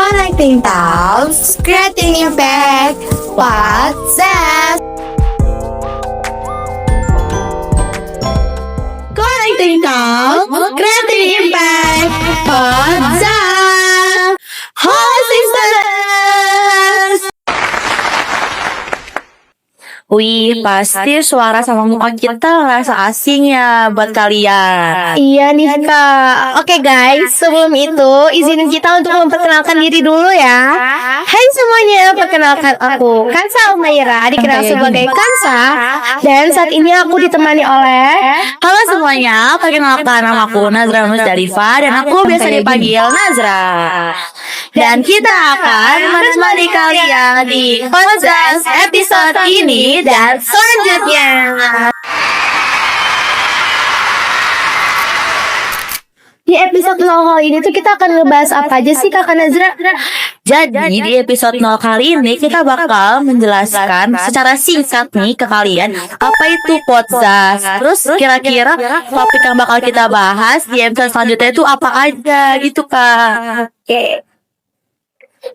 Connecting Talks, Creating Impact, Podcast. Connecting Talks, Creating Impact, Podcast. Halo sisters. Wih, pasti suara sama muka kita ngerasa asing ya buat kalian. Iya nih Kak. Oke guys, sebelum itu izinin kita untuk memperkenalkan diri dulu ya. Hai semuanya, perkenalkan aku Kansa Umaira, dikenal sebagai Kansa. Dan saat ini aku ditemani oleh Halo semuanya, perkenalkan nama aku Nazra Musdalifa dan aku biasa dipanggil Nazra. Dan kita akan menemani kalian di podcast episode ini dan selanjutnya. Di episode 0 kali ini tuh kita akan ngebahas apa aja sih Kakak Nazra? Jadi di episode 0 kali ini kita bakal menjelaskan secara singkat nih ke kalian apa itu podcast. Terus kira-kira topik yang bakal kita bahas di episode selanjutnya itu apa aja gitu Kak. Oke.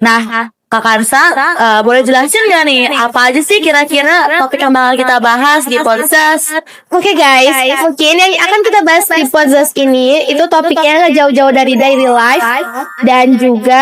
Nah, Kak Kansa, boleh jelasin gak nih apa aja sih kira-kira topik yang bakal kita bahas di podcast? Oke guys, mungkin yang akan kita bahas di podcast ini itu topiknya nggak jauh-jauh dari daily life dan juga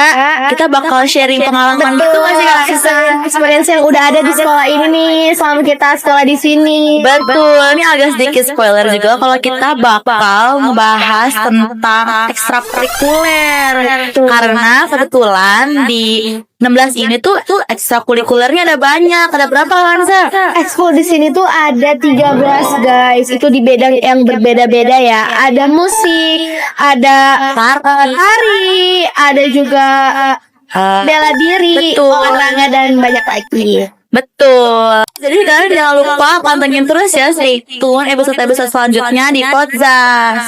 Kita bakal sharing pengalaman gitu gak sih Kak Kansa? experience yang udah ada di sekolah ini nih selama kita sekolah di sini. Betul, ini agak sedikit spoiler juga kalau kita bakal ngebahas tentang ekstrakurikuler. Karena kebetulan di 16 ini tuh ekstrakurikulernya ada banyak. Ada berapa Kansa? Ekskul di sini tuh ada 13 guys. Itu di bidang yang berbeda-beda ya. Ada musik, ada tari, ada juga bela diri, Betul. olahraga dan banyak lagi. Betul. Jadi kalian jangan lupa pantengin terus ya, stay tune episode-episode selanjutnya di podcast.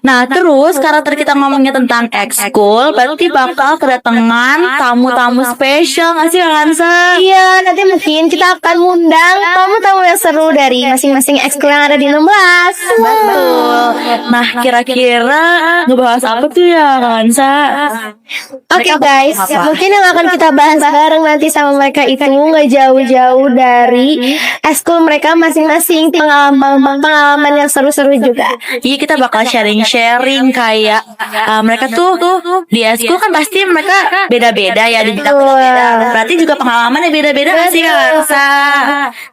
Nah, terus karakter kita ngomongnya tentang ekskul, berarti bakal kedatangan tamu-tamu spesial nggak sih Kak Kansa? Iya, nanti mungkin kita akan mengundang tamu-tamu yang seru dari masing-masing ekskul yang ada di 16. Betul. Nah, kira-kira ngebahas apa tuh ya Kak Kansa? Oke guys, Apa? mungkin yang akan kita bahas bareng nanti sama mereka itu nggak jauh-jauh dari ekskul mereka masing-masing, pengalaman yang seru-seru juga. Iya, kita bakal sharing-sharing kayak mereka tuh di ekskul kan pasti mereka beda-beda ya di bidang beda-beda. Berarti juga pengalamannya beda-beda nggak sih Kak Kansa?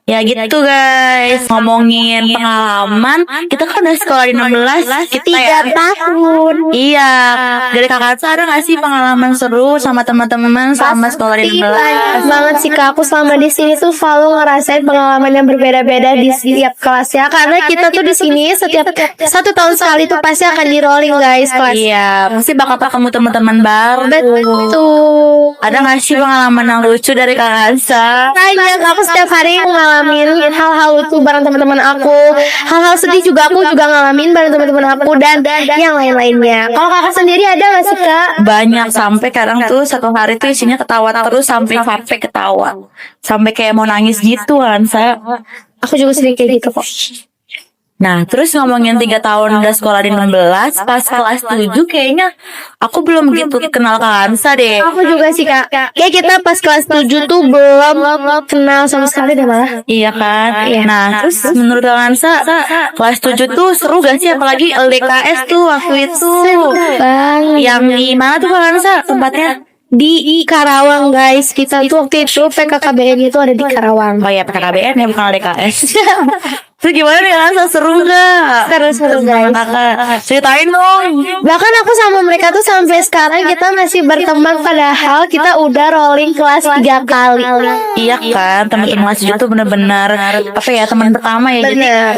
Ya gitu guys. Ngomongin pengalaman, kita kan udah sekolah di 16 kita 3 tahun. Iya, dari Kak Kansa ada nggak sih pengalaman seru sama teman-teman sama sekolah di 16? Banyak banget sih Kak, aku selama di sini tuh selalu ngerasain pengalaman yang berbeda-beda di setiap kelas ya. Karena kita tuh di sini setiap 1 tahun sekali tuh pasti akan di rolling guys kelas. Iya, pasti bakal ketemu teman-teman baru. Betul. Ada nggak sih pengalaman yang lucu dari Kak Kansa? Banyak, aku setiap hari ngalamin hal-hal lucu bareng teman-teman aku. Hal-hal sedih juga aku juga ngalamin bareng teman-teman aku dan yang lain-lainnya. Kalau Kakak sendiri ada nggak sih Kak? Banyak, sampai kadang tuh satu hari tuh isinya ketawa terus sampai ketawa. Sampai kayak mau nangis gitu kan saya. Aku juga sering kayak gitu kok. Nah, terus ngomongin 3 tahun udah sekolah di 16, pas kelas 7 kayaknya aku belum gitu kenal Kak Kansa deh. Aku juga sih Kak. Kayak kita pas kelas 7 tuh belum kenal sama sekali deh malah. Iya kan? Iya. Nah, terus menurut Kak Kansa kelas 7 tuh seru gak sih? Apalagi LDKS tuh waktu itu. Bang, Yang di mana tuh Kak Kansa tempatnya? di Karawang guys. Kita tuh waktu itu PKKBN itu ada di Karawang. Oh ya, PKKBN ya, bukan LDKS. Terus gimana nih Kansa, seru gak? Seru-seru guys. Kakak, ceritain dong. Bahkan aku sama mereka tuh sampai sekarang kita masih berteman padahal kita udah rolling kelas 3 kali. Iya kan, teman-teman kelas 7 tuh bener-bener apa ya, teman pertama ya. Jadi Bener.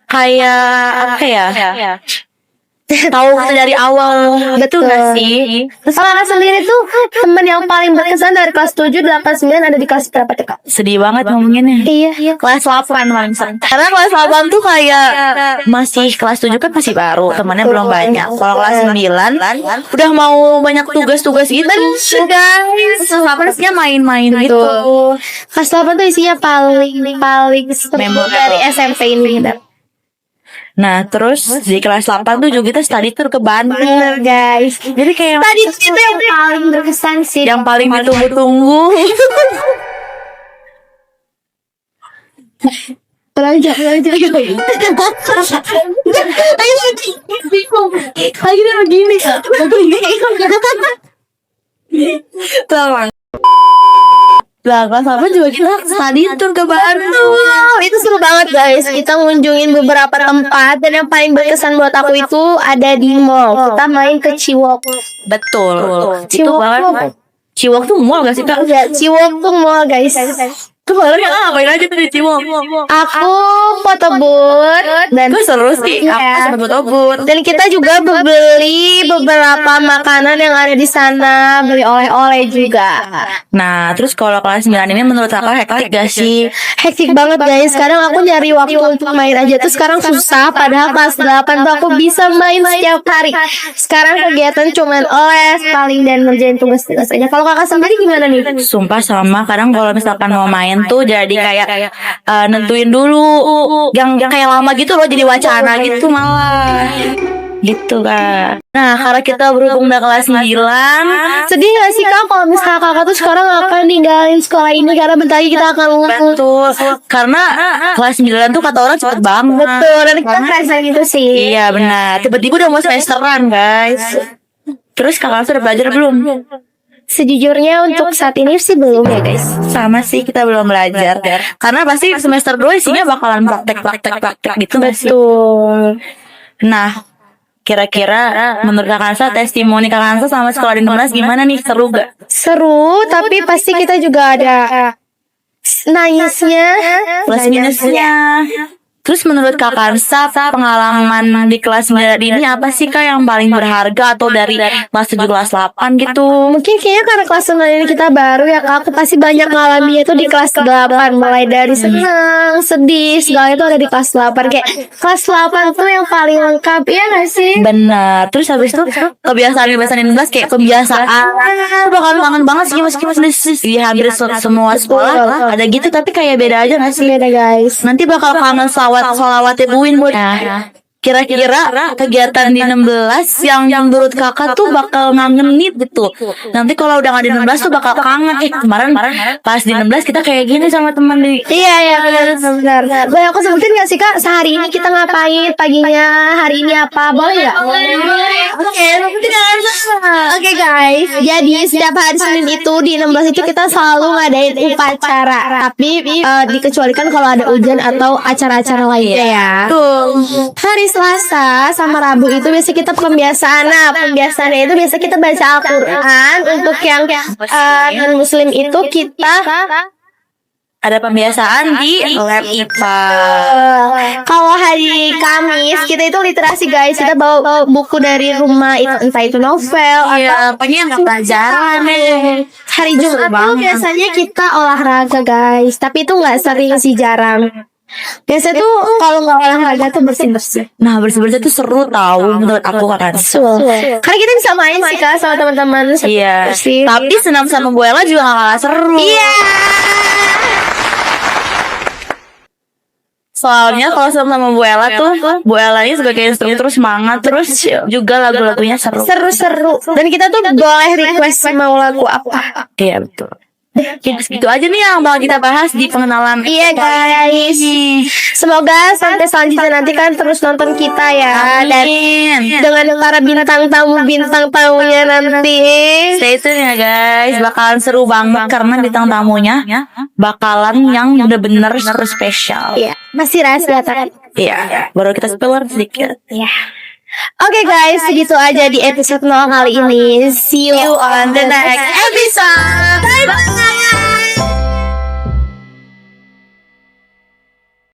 kayak apa ya? Tahu kita dari awal gitu gak sih? Terus Kakak sendiri tuh temen yang paling berkesan dari kelas 7, 8, 9 ada di kelas berapa tuh Kak? Sedih banget ngomonginnya. Iya. Kelas 8 paling sering. Karena kelas 8 tuh kayak masih kelas 7 kan masih baru, temannya belum banyak. Kalau kelas 9 udah mau banyak tugas-tugas gitu. Guys, kelas 8 isinya main-main gitu. Kelas 8 tuh isinya paling seru Memorable. dari SMP ini. Nah, terus di kelas 8 tuh juga kita study tour ke Bandung. Bener guys. Jadi kayak Tadi itu yang paling berkesan sih. yang paling ditunggu-tunggu. Lanjut. Lagi begini. Tolong. Lah, kelas 8 juga kita study tour ke Bandung. Wow, itu seru banget guys. Kita ngunjungin beberapa tempat dan yang paling berkesan buat aku itu ada di mall. Kita main ke Ciwok. Betul. Itu Ciwok banget. Ciwok tuh mall gak sih, Kak? Ya, Ciwok tuh mall guys. Kemarin ngapain aja tuh di Ciwok? Aku foto booth dan Itu seru sih. Aku Iya. sempat obor. Dan kita juga beli beberapa makanan yang ada di sana, beli oleh-oleh juga. Nah, terus kalau kelas 9 ini menurut kakak hektik gak sih? Hektik banget guys. Sekarang aku nyari waktu untuk main aja tuh sekarang susah. Padahal kelas 8 tuh aku bisa main setiap hari. Sekarang kegiatan cuman les paling dan ngerjain tugas-tugas aja. Kalau kakak sendiri gimana nih? Sumpah sama, kadang kalau misalkan mau main tuh jadi kayak nentuin dulu yang kayak lama gitu loh, jadi wacana gitu malah. Gitu Kak. Nah, karena kita berhubung udah kelas 9, Sedih gak sih kak kalau misalnya kakak tuh sekarang akan ninggalin sekolah ini karena bentar lagi kita akan lulus? betul. Karena kelas 9 tuh kata orang cepet banget. Betul, dan kita ngerasa gitu sih. Iya benar. Tiba-tiba udah mau semesteran guys. Terus kakak sudah belajar belum? Sejujurnya untuk saat ini sih belum ya guys. Sama sih, kita belum belajar. Karena pasti semester 2 isinya bakalan praktek gitu nggak sih? Betul. Nah, kira-kira menurut Kak Kansa, testimoni Kak Kansa sama sekolah di 16 gimana nih? Seru gak? Seru, tapi pasti kita juga ada nangisnya, Plus minusnya. Terus menurut Kak Kansa, pengalaman di kelas 9 ini apa sih Kak yang paling berharga, atau dari kelas 7 kelas 8 gitu? Mungkin kayaknya karena kelas 9 ini kita baru ya kak. Aku pasti banyak ngalaminya tuh di kelas 8. Mulai dari senang, sedih, segala itu ada di kelas 8. Kayak kelas 8 tuh yang paling lengkap, ya gak sih? Benar. Terus habis itu kebiasaan-kebiasaan 16 kayak kebiasaan. Itu bakal kangen banget sih meskipun di hampir semua sekolah ada gitu, tapi kayak beda aja gak sih? Beda guys. Nanti bakal kangen salawat buin. Nah, kira-kira kegiatan di 16 yang menurut kakak tuh bakal ngangenin gitu. Nanti kalau udah gak di 16 tuh bakal kangen. Kemarin pas di 16 kita kayak gini sama teman di. Iya benar. Boleh aku sebutin gak sih kak sehari ini kita ngapain, paginya hari ini apa, boleh gak? Oke guys, jadi setiap hari Senin itu di 16 itu kita selalu ngadain upacara, tapi dikecualikan kalau ada ujian atau acara-acara lainnya ya. Tuh. Hari Selasa sama Rabu itu biasa kita pembiasaan. Nah, pembiasaannya itu biasa kita baca Al-Quran. Untuk yang non-muslim itu kita Ada pembiasaan di lab IPA. kalau hari Kamis kita itu literasi guys. Kita bawa buku dari rumah, entah itu novel Iya, pokoknya yang pelajaran. Hari Jumat tuh biasanya kita olahraga guys. Tapi itu nggak sering sih, jarang. Biasanya tuh kalau nggak olahraga tuh bersih-bersih. Nah, bersih-bersih tuh seru tahu menurut aku kan. Karena kita bisa main sih kak sama teman-teman. Iya. Bersih. Tapi senam sama Bu Ella juga gak kalah seru. Iya. Soalnya kalau sama Bu Ella tuh, Bu Ella ini sebagai instruktur semangat, terus juga lagu-lagunya seru. Seru-seru. Dan kita tuh boleh request mau lagu apa. Iya betul. Gitu aja nih yang bakal kita bahas di pengenalan. Iya guys. Semoga sampai selanjutnya nanti kan terus nonton kita ya. Dan Amin. dengan para bintang tamunya nanti. Stay tune ya guys, bakalan seru banget karena bintang tamunya bakalan yang bener-bener seru spesial. Iya, masih rahasia tapi. Iya, baru kita spoiler sedikit. Iya. Oke guys, segitu aja di episode 0 kali ini. See you on the next episode.